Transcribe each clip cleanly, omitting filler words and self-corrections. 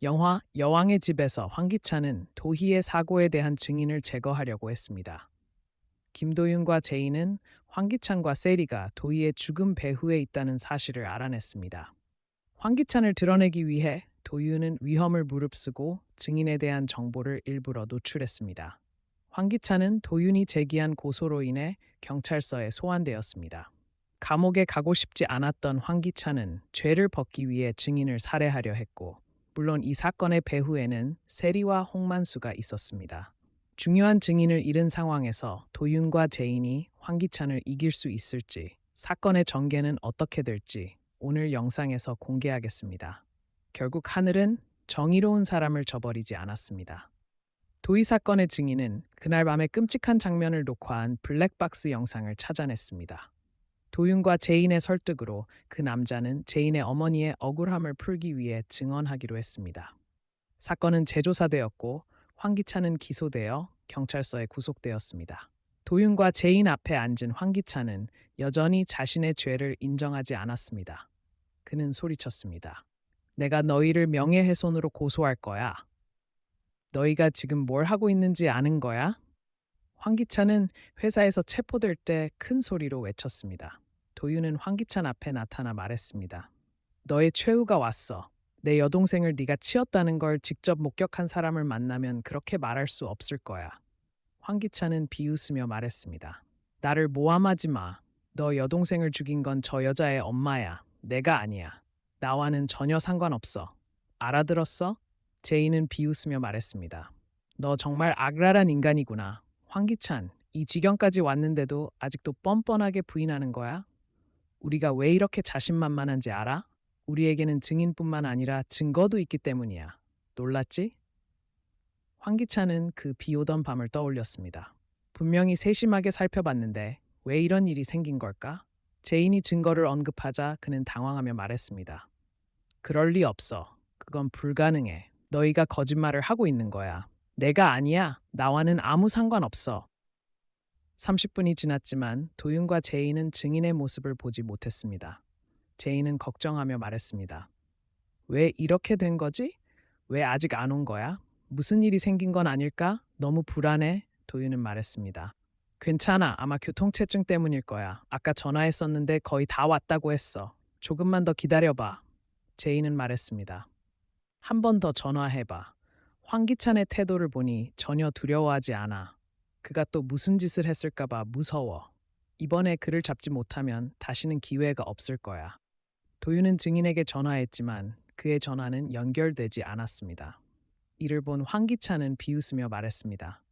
영화 여왕의 집에서 황기찬은 도희의 사고에 대한 증인을 제거하려고 했습니다. 김도윤과 제인은 황기찬과 세리가 도희의 죽음 배후에 있다는 사실을 알아냈습니다. 황기찬을 드러내기 위해 도윤은 위험을 무릅쓰고 증인에 대한 정보를 일부러 노출했습니다. 황기찬은 도윤이 제기한 고소로 인해 경찰서에 소환되었습니다. 감옥에 가고 싶지 않았던 황기찬은 죄를 벗기 위해 증인을 살해하려 했고, 물론 이 사건의 배후에는 세리와 홍만수가 있었습니다. 중요한 증인을 잃은 상황에서 도윤과 제인이 황기찬을 이길 수 있을지, 사건의 전개는 어떻게 될지 오늘 영상에서 공개하겠습니다. 결국 하늘은 정의로운 사람을 저버리지 않았습니다. 도희 사건의 증인은 그날 밤에 끔찍한 장면을 녹화한 블랙박스 영상을 찾아냈습니다. 도윤과 제인의 설득으로 그 남자는 제인의 어머니의 억울함을 풀기 위해 증언하기로 했습니다. 사건은 재조사되었고 황기찬은 기소되어 경찰서에 구속되었습니다. 도윤과 제인 앞에 앉은 황기찬은 여전히 자신의 죄를 인정하지 않았습니다. 그는 소리쳤습니다. 내가 너희를 명예훼손으로 고소할 거야. 너희가 지금 뭘 하고 있는지 아는 거야? 황기찬은 회사에서 체포될 때 큰 소리로 외쳤습니다. 도윤은 황기찬 앞에 나타나 말했습니다. 너의 최후가 왔어. 내 여동생을 네가 치었다는 걸 직접 목격한 사람을 만나면 그렇게 말할 수 없을 거야. 황기찬은 비웃으며 말했습니다. 나를 모함하지 마. 너 여동생을 죽인 건 저 여자의 엄마야. 내가 아니야. 나와는 전혀 상관없어. 알아들었어? 제이는 비웃으며 말했습니다. 너 정말 악랄한 인간이구나. 황기찬, 이 지경까지 왔는데도 아직도 뻔뻔하게 부인하는 거야? 우리가 왜 이렇게 자신만만한지 알아? 우리에게는 증인뿐만 아니라 증거도 있기 때문이야. 놀랐지? 황기찬은 그 비 오던 밤을 떠올렸습니다. 분명히 세심하게 살펴봤는데 왜 이런 일이 생긴 걸까? 제인이 증거를 언급하자 그는 당황하며 말했습니다. 그럴 리 없어. 그건 불가능해. 너희가 거짓말을 하고 있는 거야. 내가 아니야. 나와는 아무 상관없어. 30분이 지났지만 도윤과 제인은 증인의 모습을 보지 못했습니다. 제인은 걱정하며 말했습니다. 왜 이렇게 된 거지? 왜 아직 안 온 거야? 무슨 일이 생긴 건 아닐까? 너무 불안해. 도윤은 말했습니다. 괜찮아. 아마 교통체증 때문일 거야. 아까 전화했었는데 거의 다 왔다고 했어. 조금만 더 기다려봐. 제인은 말했습니다. 한 번 더 전화해봐. 황기찬의 태도를 보니 전혀 두려워하지 않아. 그가 또 무슨 짓을 했을까봐 무서워. 이번에 그를 잡지 못하면 다시는 기회가 없을 거야. 도윤은 증인에게 전화했지만 그의 전화는 연결되지 않았습니다. 이를 본 황기찬은 비웃으며 말했습니다.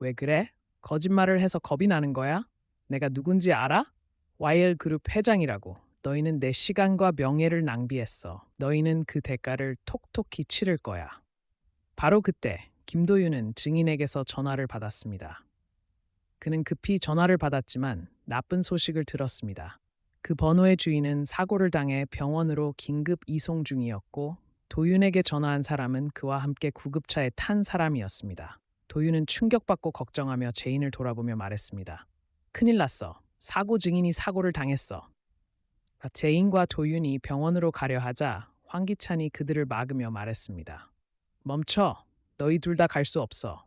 왜 그래? 거짓말을 해서 겁이 나는 거야? 내가 누군지 알아? YL 그룹 회장이라고. 너희는 내 시간과 명예를 낭비했어. 너희는 그 대가를 톡톡히 치를 거야. 바로 그때 김도윤은 증인에게서 전화를 받았습니다. 그는 급히 전화를 받았지만 나쁜 소식을 들었습니다. 그 번호의 주인은 사고를 당해 병원으로 긴급 이송 중이었고 도윤에게 전화한 사람은 그와 함께 구급차에 탄 사람이었습니다. 도윤은 충격받고 걱정하며 제인을 돌아보며 말했습니다. 큰일 났어. 사고 증인이 사고를 당했어. 제인과 도윤이 병원으로 가려 하자 황기찬이 그들을 막으며 말했습니다. 멈춰. 너희 둘 다 갈 수 없어.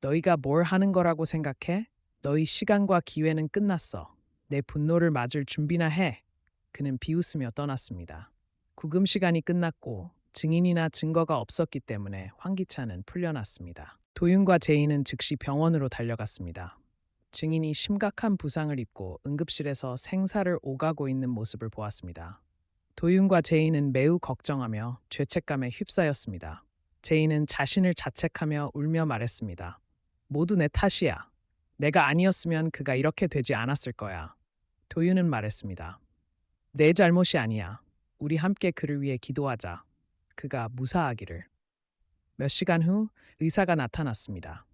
너희가 뭘 하는 거라고 생각해? 너희 시간과 기회는 끝났어. 내 분노를 맞을 준비나 해. 그는 비웃으며 떠났습니다. 구금 시간이 끝났고 증인이나 증거가 없었기 때문에 황기찬은 풀려났습니다. 도윤과 제인은 즉시 병원으로 달려갔습니다. 증인이 심각한 부상을 입고 응급실에서 생사를 오가고 있는 모습을 보았습니다. 도윤과 제인은 매우 걱정하며 죄책감에 휩싸였습니다. 제인은 자신을 자책하며 울며 말했습니다. 모두 내 탓이야. 내가 아니었으면 그가 이렇게 되지 않았을 거야. 도윤은 말했습니다. 내 잘못이 아니야. 우리 함께 그를 위해 기도하자. 그가 무사하기를. 몇 시간 후 의사가 나타났습니다.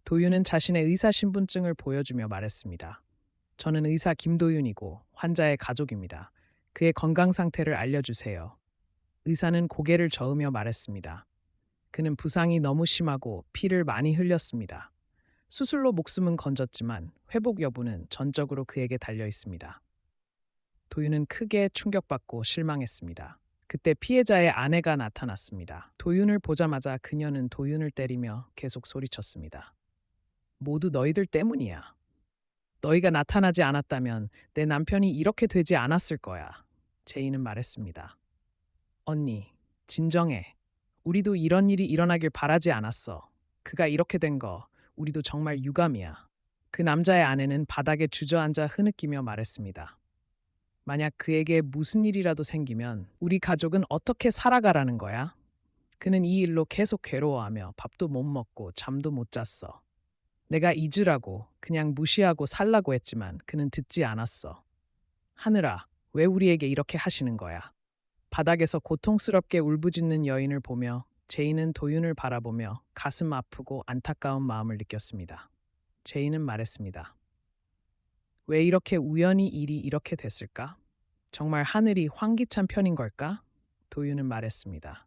도윤은 자신의 의사 신분증을 보여주며 말했습니다. 저는 의사 김도윤이고 환자의 가족입니다. 그의 건강 상태를 알려주세요. 의사는 고개를 저으며 말했습니다. 그는 부상이 너무 심하고 피를 많이 흘렸습니다. 수술로 목숨은 건졌지만 회복 여부는 전적으로 그에게 달려 있습니다. 도윤은 크게 충격받고 실망했습니다. 그때 피해자의 아내가 나타났습니다. 도윤을 보자마자 그녀는 도윤을 때리며 계속 소리쳤습니다. 모두 너희들 때문이야. 너희가 나타나지 않았다면 내 남편이 이렇게 되지 않았을 거야. 제이는 말했습니다. 언니, 진정해. 우리도 이런 일이 일어나길 바라지 않았어. 그가 이렇게 된 거 우리도 정말 유감이야. 그 남자의 아내는 바닥에 주저앉아 흐느끼며 말했습니다. 만약 그에게 무슨 일이라도 생기면 우리 가족은 어떻게 살아가라는 거야? 그는 이 일로 계속 괴로워하며 밥도 못 먹고 잠도 못 잤어. 내가 잊으라고 그냥 무시하고 살라고 했지만 그는 듣지 않았어. 하늘아, 왜 우리에게 이렇게 하시는 거야? 바닥에서 고통스럽게 울부짖는 여인을 보며 제이는 도윤을 바라보며 가슴 아프고 안타까운 마음을 느꼈습니다. 제이는 말했습니다. 왜 이렇게 우연히 일이 이렇게 됐을까? 정말 하늘이 환기찬 편인 걸까? 도윤은 말했습니다.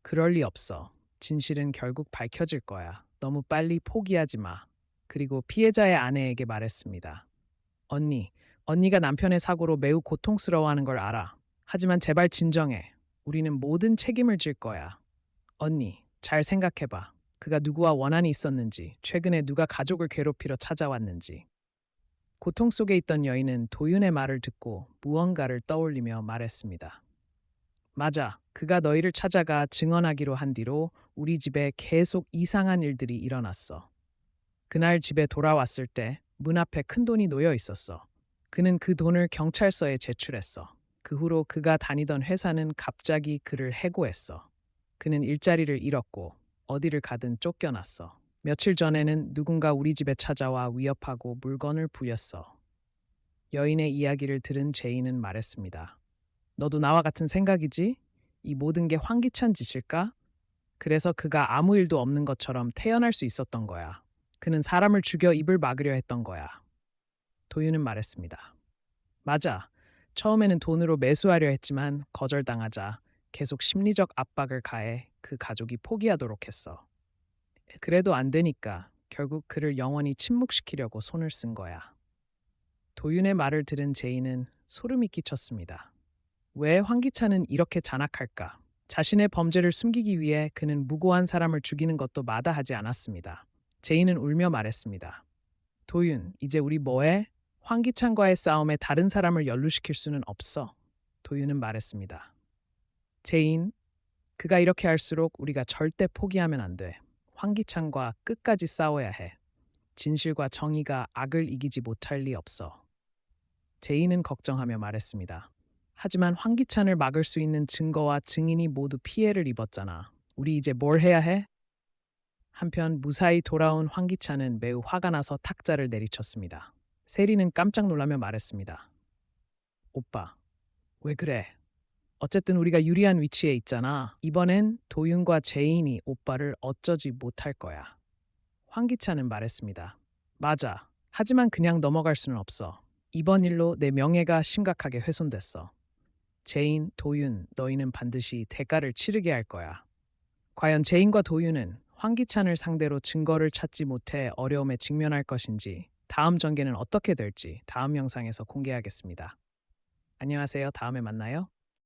그럴 리 없어. 진실은 결국 밝혀질 거야. 너무 빨리 포기하지 마. 그리고 피해자의 아내에게 말했습니다. 언니가 남편의 사고로 매우 고통스러워하는 걸 알아. 하지만 제발 진정해. 우리는 모든 책임을 질 거야. 언니, 잘 생각해봐. 그가 누구와 원한이 있었는지, 최근에 누가 가족을 괴롭히러 찾아왔는지. 고통 속에 있던 여인은 도윤의 말을 듣고 무언가를 떠올리며 말했습니다. 맞아. 그가 너희를 찾아가 증언하기로 한 뒤로 우리 집에 계속 이상한 일들이 일어났어. 그날 집에 돌아왔을 때 문 앞에 큰 돈이 놓여 있었어. 그는 그 돈을 경찰서에 제출했어. 그 후로 그가 다니던 회사는 갑자기 그를 해고했어. 그는 일자리를 잃었고 어디를 가든 쫓겨났어. 며칠 전에는 누군가 우리 집에 찾아와 위협하고 물건을 부렸어. 여인의 이야기를 들은 제이는 말했습니다. 너도 나와 같은 생각이지? 이 모든 게 환기찬 짓일까? 그래서 그가 아무 일도 없는 것처럼 태어날 수 있었던 거야. 그는 사람을 죽여 입을 막으려 했던 거야. 도윤은 말했습니다. 맞아. 처음에는 돈으로 매수하려 했지만 거절당하자 계속 심리적 압박을 가해 그 가족이 포기하도록 했어. 그래도 안 되니까 결국 그를 영원히 침묵시키려고 손을 쓴 거야. 도윤의 말을 들은 제이는 소름이 끼쳤습니다. 왜 황기찬은 이렇게 잔악할까? 자신의 범죄를 숨기기 위해 그는 무고한 사람을 죽이는 것도 마다하지 않았습니다. 제이는 울며 말했습니다. 도윤, 이제 우리 뭐해? 황기찬과의 싸움에 다른 사람을 연루시킬 수는 없어. 도윤은 말했습니다. 제인, 그가 이렇게 할수록 우리가 절대 포기하면 안 돼. 황기찬과 끝까지 싸워야 해. 진실과 정의가 악을 이기지 못할 리 없어. 제인은 걱정하며 말했습니다. 하지만 황기찬을 막을 수 있는 증거와 증인이 모두 피해를 입었잖아. 우리 이제 뭘 해야 해? 한편 무사히 돌아온 황기찬은 매우 화가 나서 탁자를 내리쳤습니다. 세리는 깜짝 놀라며 말했습니다. 오빠, 왜 그래? 어쨌든 우리가 유리한 위치에 있잖아. 이번엔 도윤과 제인이 오빠를 어쩌지 못할 거야. 황기찬은 말했습니다. 맞아. 하지만 그냥 넘어갈 수는 없어. 이번 일로 내 명예가 심각하게 훼손됐어. 제인, 도윤, 너희는 반드시 대가를 치르게 할 거야. 과연 제인과 도윤은 황기찬을 상대로 증거를 찾지 못해 어려움에 직면할 것인지, 다음 전개는 어떻게 될지 다음 영상에서 공개하겠습니다. 안녕하세요. 다음에 만나요.